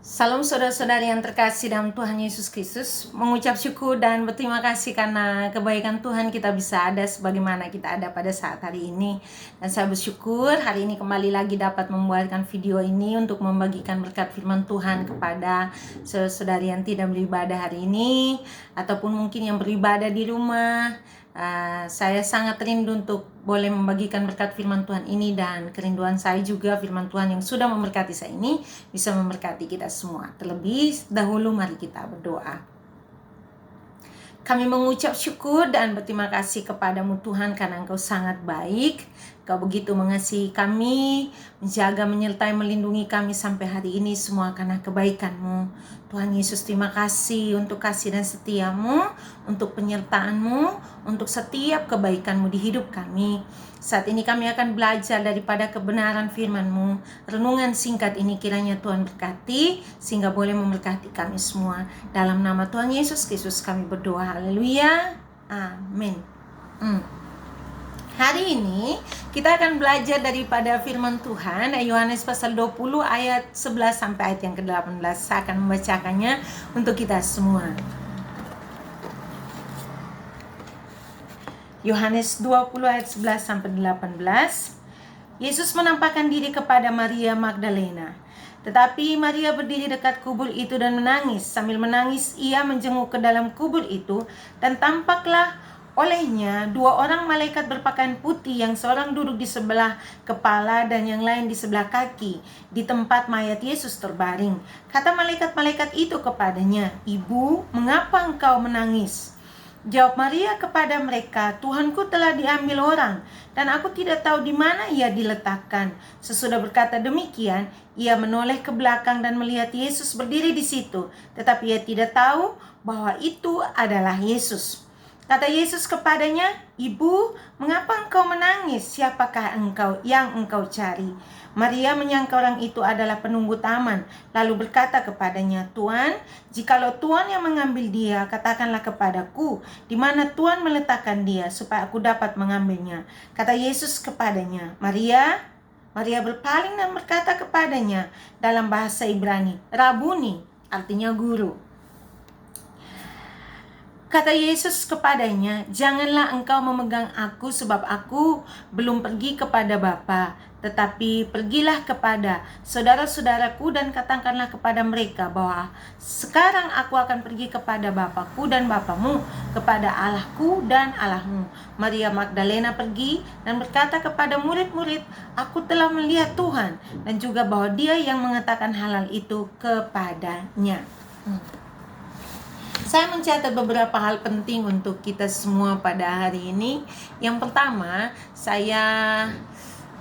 Salam saudara-saudari yang terkasih dalam Tuhan Yesus Kristus. Mengucap syukur dan berterima kasih karena kebaikan Tuhan kita bisa ada sebagaimana kita ada pada saat hari ini. Dan saya bersyukur hari ini kembali lagi dapat membuatkan video ini untuk membagikan berkat firman Tuhan kepada saudara-saudari yang tidak beribadah hari ini, ataupun mungkin yang beribadah di rumah. Saya sangat rindu untuk boleh membagikan berkat firman Tuhan ini, dan kerinduan saya juga firman Tuhan yang sudah memberkati saya ini bisa memberkati kita semua. Terlebih dahulu mari kita berdoa. Kami mengucap syukur dan berterima kasih kepadamu Tuhan karena Engkau sangat baik. Engkau begitu mengasihi kami, menjaga, menyertai, melindungi kami sampai hari ini semua karena kebaikan-Mu. Tuhan Yesus, terima kasih untuk kasih dan setia-Mu, untuk penyertaan-Mu, untuk setiap kebaikan-Mu di hidup kami. Saat ini kami akan belajar daripada kebenaran firman-Mu. Renungan singkat ini kiranya Tuhan berkati, sehingga boleh memberkati kami semua. Dalam nama Tuhan Yesus Kristus kami berdoa. Haleluya. Amin. Hari ini kita akan belajar daripada firman Tuhan, Yohanes pasal 20 ayat 11 sampai ayat yang ke-18. Saya akan membacakannya untuk kita semua. Yohanes 20 ayat 11 sampai 18. Yesus menampakkan diri kepada Maria Magdalena. Tetapi Maria berdiri dekat kubur itu dan menangis. Sambil menangis ia menjenguk ke dalam kubur itu, dan tampaklah olehnya dua orang malaikat berpakaian putih, yang seorang duduk di sebelah kepala dan yang lain di sebelah kaki, di tempat mayat Yesus terbaring. Kata malaikat-malaikat itu kepadanya, "Ibu, mengapa engkau menangis?" Jawab Maria kepada mereka, "Tuhanku telah diambil orang, dan aku tidak tahu di mana ia diletakkan." Sesudah berkata demikian, ia menoleh ke belakang dan melihat Yesus berdiri di situ, tetapi ia tidak tahu bahwa itu adalah Yesus. Kata Yesus kepadanya, "Ibu, mengapa engkau menangis? Siapakah yang engkau cari?" Maria menyangka orang itu adalah penunggu taman, lalu berkata kepadanya, "Tuan, jikalau Tuan yang mengambil dia, katakanlah kepadaku di mana Tuan meletakkan dia, supaya aku dapat mengambilnya." Kata Yesus kepadanya, "Maria." Maria berpaling dan berkata kepadanya dalam bahasa Ibrani, "Rabuni," artinya guru. Kata Yesus kepadanya, "Janganlah engkau memegang aku, sebab aku belum pergi kepada Bapa. Tetapi pergilah kepada saudara-saudaraku dan katakanlah kepada mereka bahwa sekarang aku akan pergi kepada Bapakku dan Bapamu, kepada Allahku dan Allahmu." Maria Magdalena pergi dan berkata kepada murid-murid, "Aku telah melihat Tuhan," dan juga bahwa Dia yang mengatakan hal itu kepadanya. Saya mencatat beberapa hal penting untuk kita semua pada hari ini. Yang pertama, saya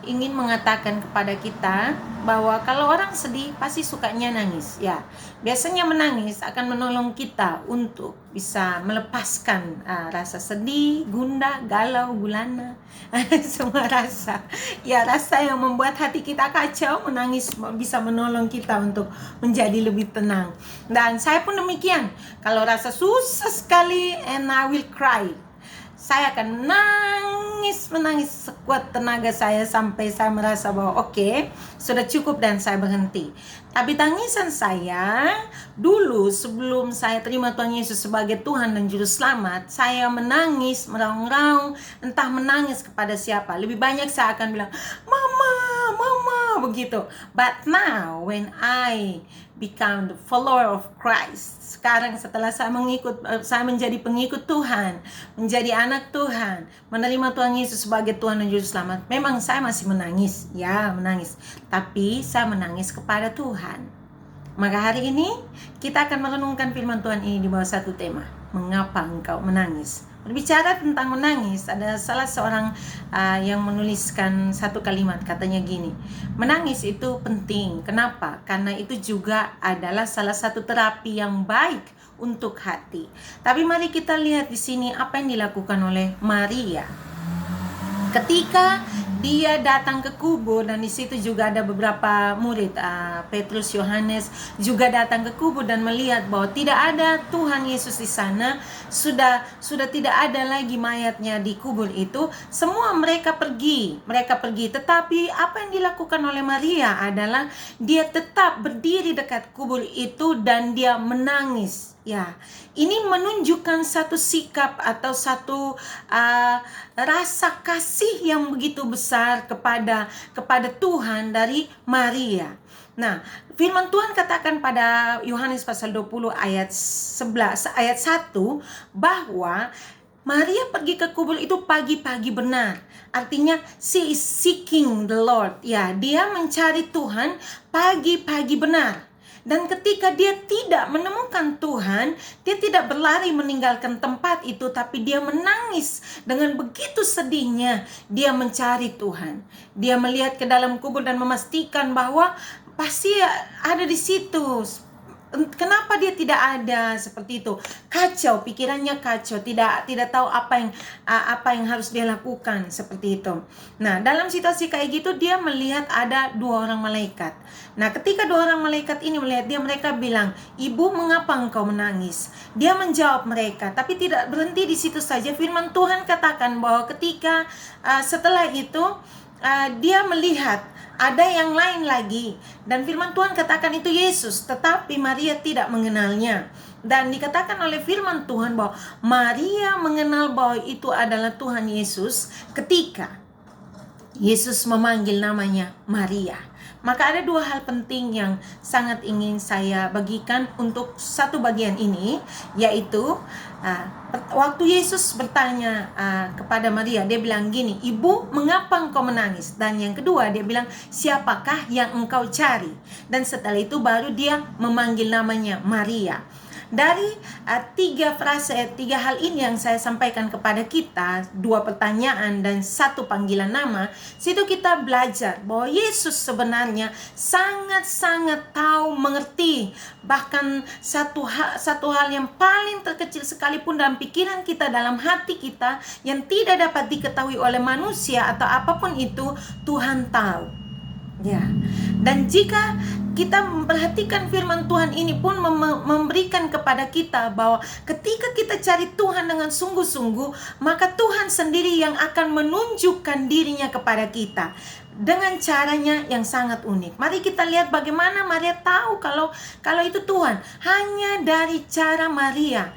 ingin mengatakan kepada kita bahwa kalau orang sedih pasti sukanya nangis. Ya, biasanya menangis akan menolong kita untuk bisa melepaskan rasa sedih, gundah, galau, gulana, semua rasa. Ya, rasa yang membuat hati kita kacau, menangis bisa menolong kita untuk menjadi lebih tenang. Dan saya pun demikian. Kalau rasa susah sekali, and I will cry, saya akan menangis sekuat tenaga saya sampai saya merasa bahwa oke, sudah cukup dan saya berhenti. Tapi tangisan saya dulu sebelum saya terima Tuhan Yesus sebagai Tuhan dan Juru Selamat, saya menangis, meraung-raung, entah menangis kepada siapa. Lebih banyak saya akan bilang, "Mama, mama," begitu. But now when I become the follower of Christ, sekarang setelah saya menjadi pengikut Tuhan, menjadi anak Tuhan, menerima Tuhan Yesus sebagai Tuhan dan Juru Selamat, memang saya masih menangis, tapi saya menangis kepada Tuhan. Maka hari ini kita akan merenungkan firman Tuhan ini di bawah satu tema, mengapa engkau menangis. Berbicara tentang menangis, ada salah seorang yang menuliskan satu kalimat, katanya gini, menangis itu penting. Kenapa? Karena itu juga adalah salah satu terapi yang baik untuk hati. Tapi mari kita lihat di sini apa yang dilakukan oleh Maria. Ketika dia datang ke kubur, dan di situ juga ada beberapa murid, Petrus, Yohanes juga datang ke kubur dan melihat bahwa tidak ada Tuhan Yesus di sana, sudah tidak ada lagi mayatnya di kubur itu. Semua mereka pergi. Tetapi apa yang dilakukan oleh Maria adalah dia tetap berdiri dekat kubur itu dan dia menangis. Ya, ini menunjukkan satu sikap atau satu rasa kasih yang begitu besar kepada Tuhan dari Maria. Nah, firman Tuhan katakan pada Yohanes pasal 20 ayat 1 bahwa Maria pergi ke kubur itu pagi-pagi benar. Artinya she is seeking the Lord. Ya, dia mencari Tuhan pagi-pagi benar. Dan ketika dia tidak menemukan Tuhan, dia tidak berlari meninggalkan tempat itu, tapi dia menangis dengan begitu sedihnya. Dia mencari Tuhan. Dia melihat ke dalam kubur dan memastikan bahwa pasti ada di situ. Kenapa dia tidak ada, seperti itu? Kacau, pikirannya kacau, tidak tahu apa yang harus dia lakukan, seperti itu. Nah, dalam situasi kayak gitu dia melihat ada 2 orang malaikat. Nah, ketika 2 orang malaikat ini melihat dia, mereka bilang, "Ibu, mengapa engkau menangis?" Dia menjawab mereka, tapi tidak berhenti di situ saja. Firman Tuhan katakan bahwa ketika setelah itu dia melihat ada yang lain lagi, dan firman Tuhan katakan itu Yesus, tetapi Maria tidak mengenalnya. Dan dikatakan oleh firman Tuhan bahwa Maria mengenal bahwa itu adalah Tuhan Yesus ketika Yesus memanggil namanya Maria. Maka ada 2 hal penting yang sangat ingin saya bagikan untuk satu bagian ini, yaitu waktu Yesus bertanya kepada Maria, dia bilang gini, "Ibu, mengapa engkau menangis?" Dan yang kedua dia bilang, "Siapakah yang engkau cari?" Dan setelah itu baru dia memanggil namanya Maria. Dari 3 hal ini yang saya sampaikan kepada kita, 2 pertanyaan dan 1 panggilan nama, situ kita belajar bahwa Yesus sebenarnya sangat-sangat tahu, mengerti, bahkan satu hal yang paling terkecil sekalipun dalam pikiran kita, dalam hati kita, yang tidak dapat diketahui oleh manusia atau apapun itu, Tuhan tahu. Ya. Dan jika kita memperhatikan firman Tuhan ini pun memberikan kepada kita bahwa ketika kita cari Tuhan dengan sungguh-sungguh, maka Tuhan sendiri yang akan menunjukkan dirinya kepada kita dengan caranya yang sangat unik. Mari kita lihat bagaimana Maria tahu kalau itu Tuhan. Hanya dari cara Maria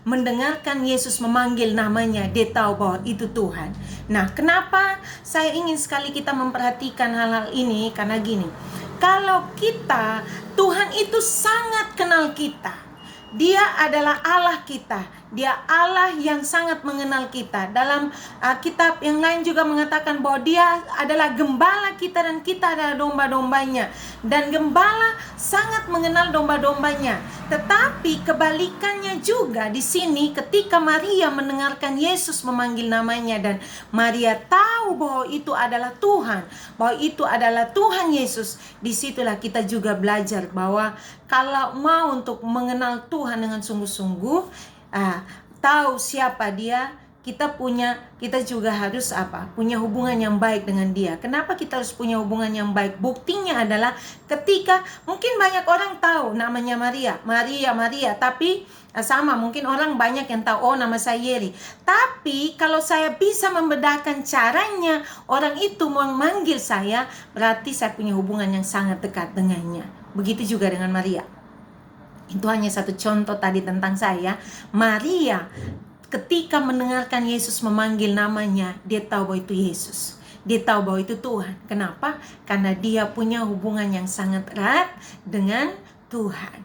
mendengarkan Yesus memanggil namanya, dia tahu bahwa itu Tuhan. Nah, kenapa saya ingin sekali kita memperhatikan hal-hal ini? Karena gini, kalau Tuhan itu sangat kenal kita. Dia adalah Allah kita. Dia Allah yang sangat mengenal kita. Dalam kitab yang lain juga mengatakan bahwa dia adalah gembala kita dan kita adalah domba-dombanya. Dan gembala sangat mengenal domba-dombanya. Tetapi kebalikannya juga di sini ketika Maria mendengarkan Yesus memanggil namanya dan Maria tahu bahwa itu adalah Tuhan, bahwa itu adalah Tuhan Yesus, disitulah kita juga belajar bahwa kalau mau untuk mengenal Tuhan dengan sungguh-sungguh, tahu siapa dia, kita juga harus punya hubungan yang baik dengan dia. Kenapa kita harus punya hubungan yang baik? Buktinya adalah ketika mungkin banyak orang tahu namanya Maria, tapi sama mungkin orang banyak yang tahu, nama saya Yeri. Tapi kalau saya bisa membedakan caranya orang itu memanggil saya, berarti saya punya hubungan yang sangat dekat dengannya. Begitu juga dengan Maria. Itu hanya satu contoh tadi tentang saya. Maria ketika mendengarkan Yesus memanggil namanya, dia tahu bahwa itu Yesus. Dia tahu bahwa itu Tuhan. Kenapa? Karena dia punya hubungan yang sangat erat dengan Tuhan.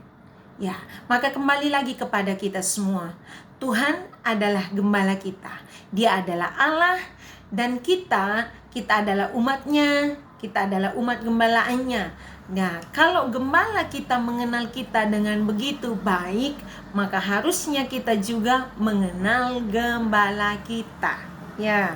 Ya, maka kembali lagi kepada kita semua. Tuhan adalah gembala kita. Dia adalah Allah dan kita adalah umatnya. Kita adalah umat gembalaannya. Nah, kalau gembala kita mengenal kita dengan begitu baik, maka harusnya kita juga mengenal gembala kita. Ya.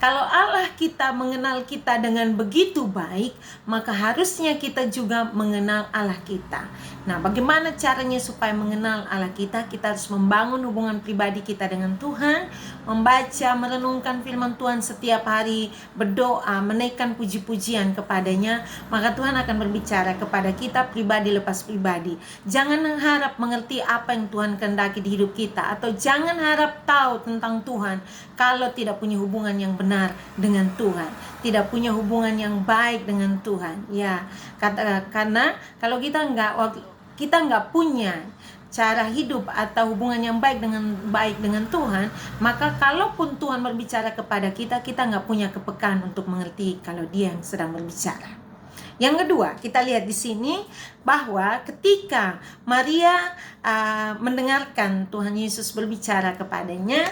Kalau Allah kita mengenal kita dengan begitu baik, maka harusnya kita juga mengenal Allah kita. Nah, bagaimana caranya supaya mengenal Allah kita? Kita harus membangun hubungan pribadi kita dengan Tuhan, membaca, merenungkan firman Tuhan setiap hari, berdoa, menaikkan puji-pujian kepadanya, maka Tuhan akan berbicara kepada kita pribadi lepas pribadi. Jangan harap mengerti apa yang Tuhan kehendaki di hidup kita, atau jangan harap tahu tentang Tuhan kalau tidak punya hubungan yang benar dengan Tuhan, tidak punya hubungan yang baik dengan Tuhan. Ya, karena kalau kita nggak punya cara hidup atau hubungan yang baik dengan Tuhan, maka kalaupun Tuhan berbicara kepada kita, kita nggak punya kepekaan untuk mengerti kalau Dia yang sedang berbicara. Yang kedua, kita lihat di sini bahwa ketika Maria mendengarkan Tuhan Yesus berbicara kepadanya,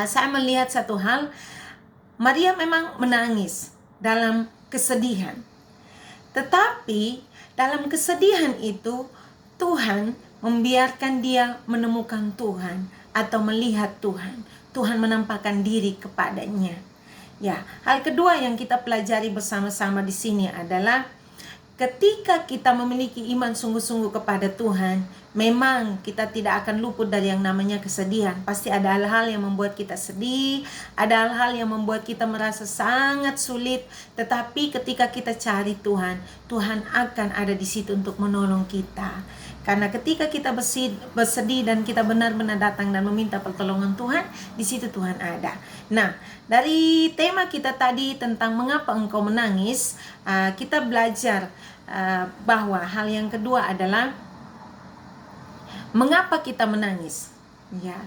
saya melihat satu hal. Maria memang menangis dalam kesedihan, tetapi dalam kesedihan itu Tuhan membiarkan dia menemukan Tuhan atau melihat Tuhan. Tuhan menampakkan diri kepadanya. Ya, hal kedua yang kita pelajari bersama-sama di sini adalah ketika kita memiliki iman sungguh-sungguh kepada Tuhan, memang kita tidak akan luput dari yang namanya kesedihan. Pasti ada hal-hal yang membuat kita sedih, ada hal-hal yang membuat kita merasa sangat sulit. Tetapi ketika kita cari Tuhan, Tuhan akan ada di situ untuk menolong kita. Karena ketika kita bersedih dan kita benar-benar datang dan meminta pertolongan Tuhan, di situ Tuhan ada. Nah, dari tema kita tadi tentang mengapa engkau menangis, kita belajar bahwa hal yang kedua adalah mengapa kita menangis. Ya,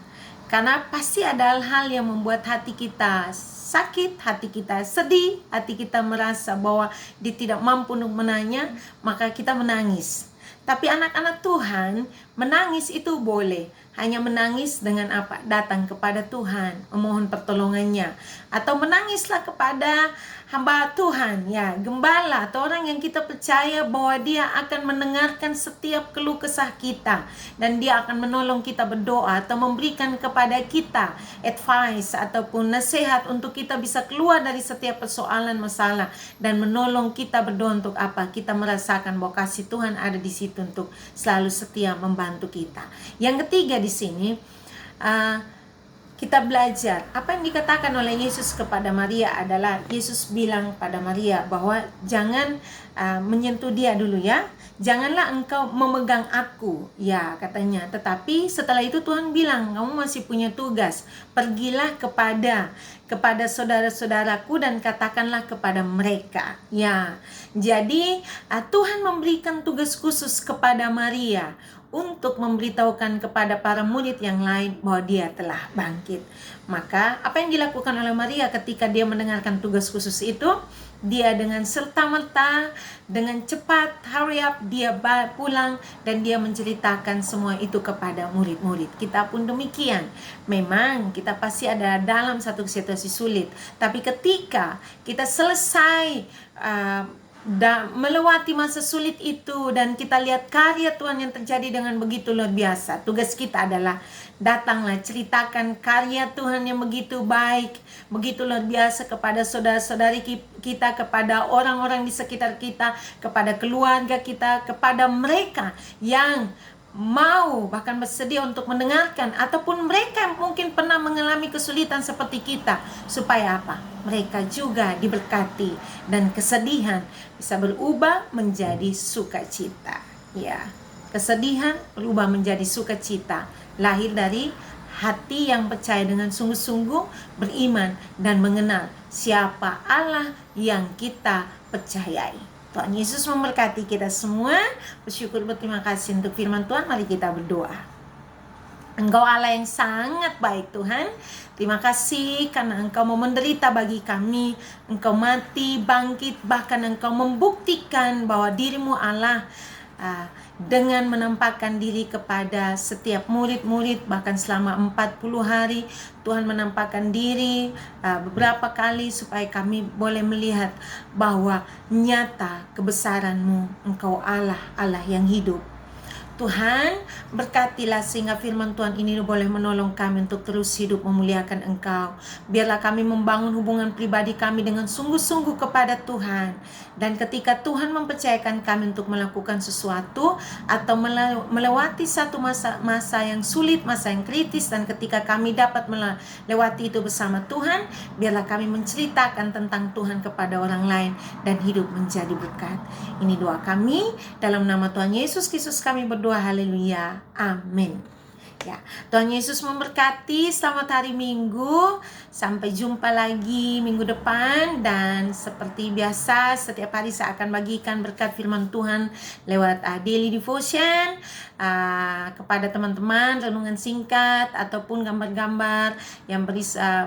karena pasti ada hal-hal yang membuat hati kita sakit, hati kita sedih, hati kita merasa bahwa dia tidak mampu untuk menanya, maka kita menangis. Tapi anak-anak Tuhan, menangis itu boleh. Hanya menangis dengan apa? Datang kepada Tuhan, memohon pertolongannya. Atau menangislah kepada hamba Tuhan, ya, gembala atau orang yang kita percaya bahwa dia akan mendengarkan setiap keluh kesah kita. Dan dia akan menolong kita berdoa atau memberikan kepada kita advice ataupun nasihat untuk kita bisa keluar dari setiap persoalan masalah. Dan menolong kita berdoa untuk apa? Kita merasakan bahwa kasih Tuhan ada di situ untuk selalu setia membantu kita. Yang ketiga di sini, kita belajar apa yang dikatakan oleh Yesus kepada Maria adalah Yesus bilang pada Maria bahwa jangan menyentuh dia dulu ya. Janganlah engkau memegang aku, ya katanya. Tetapi setelah itu Tuhan bilang, kamu masih punya tugas. Pergilah kepada saudara-saudaraku dan katakanlah kepada mereka. Ya, jadi Tuhan memberikan tugas khusus kepada Maria untuk memberitahukan kepada para murid yang lain bahwa dia telah bangkit. Maka apa yang dilakukan oleh Maria ketika dia mendengarkan tugas khusus itu? Dia dengan serta-merta, dengan cepat, hurry up, dia pulang dan dia menceritakan semua itu kepada murid-murid. Kita pun demikian. Memang kita pasti ada dalam satu situasi sulit. Tapi ketika kita selesai melewati masa sulit itu dan kita lihat karya Tuhan yang terjadi dengan begitu luar biasa, tugas kita adalah datanglah ceritakan karya Tuhan yang begitu baik, begitu luar biasa kepada saudara-saudari kita, kepada orang-orang di sekitar kita, kepada keluarga kita, kepada mereka yang mau bahkan bersedia untuk mendengarkan, ataupun mereka yang mungkin pernah mengalami kesulitan seperti kita, supaya apa? Mereka juga diberkati dan kesedihan bisa berubah menjadi sukacita. Ya, kesedihan berubah menjadi sukacita, lahir dari hati yang percaya dengan sungguh-sungguh, beriman dan mengenal siapa Allah yang kita percayai. Tuhan Yesus memberkati kita semua. Bersyukur, berterima kasih untuk firman Tuhan. Mari kita berdoa. Engkau Allah yang sangat baik Tuhan. Terima kasih karena Engkau mau menderita bagi kami. Engkau mati, bangkit, bahkan Engkau membuktikan bahwa dirimu Allah dengan menampakkan diri kepada setiap murid-murid. Bahkan selama 40 hari Tuhan menampakkan diri beberapa kali supaya kami boleh melihat bahwa nyata kebesaran-Mu. Engkau Allah, Allah yang hidup. Tuhan, berkatilah sehingga firman Tuhan ini boleh menolong kami untuk terus hidup memuliakan Engkau. Biarlah kami membangun hubungan pribadi kami dengan sungguh-sungguh kepada Tuhan. Dan ketika Tuhan mempercayakan kami untuk melakukan sesuatu atau melewati satu masa yang sulit, masa yang kritis, dan ketika kami dapat melewati itu bersama Tuhan, biarlah kami menceritakan tentang Tuhan kepada orang lain dan hidup menjadi berkat. Ini doa kami dalam nama Tuhan Yesus Kristus kami berdoa, haleluya, amin. Ya, Tuhan Yesus memberkati. Selamat hari Minggu. Sampai jumpa lagi minggu depan. Dan seperti biasa, setiap hari saya akan bagikan berkat firman Tuhan lewat daily devotion kepada teman-teman, renungan singkat ataupun gambar-gambar yang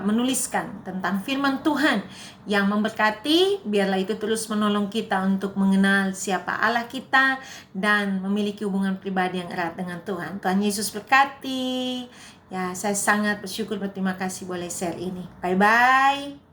menuliskan tentang firman Tuhan yang memberkati. Biarlah itu terus menolong kita untuk mengenal siapa Allah kita dan memiliki hubungan pribadi yang erat dengan Tuhan. Tuhan Yesus berkati. Ya, saya sangat bersyukur, berterima kasih boleh share ini. Bye-bye.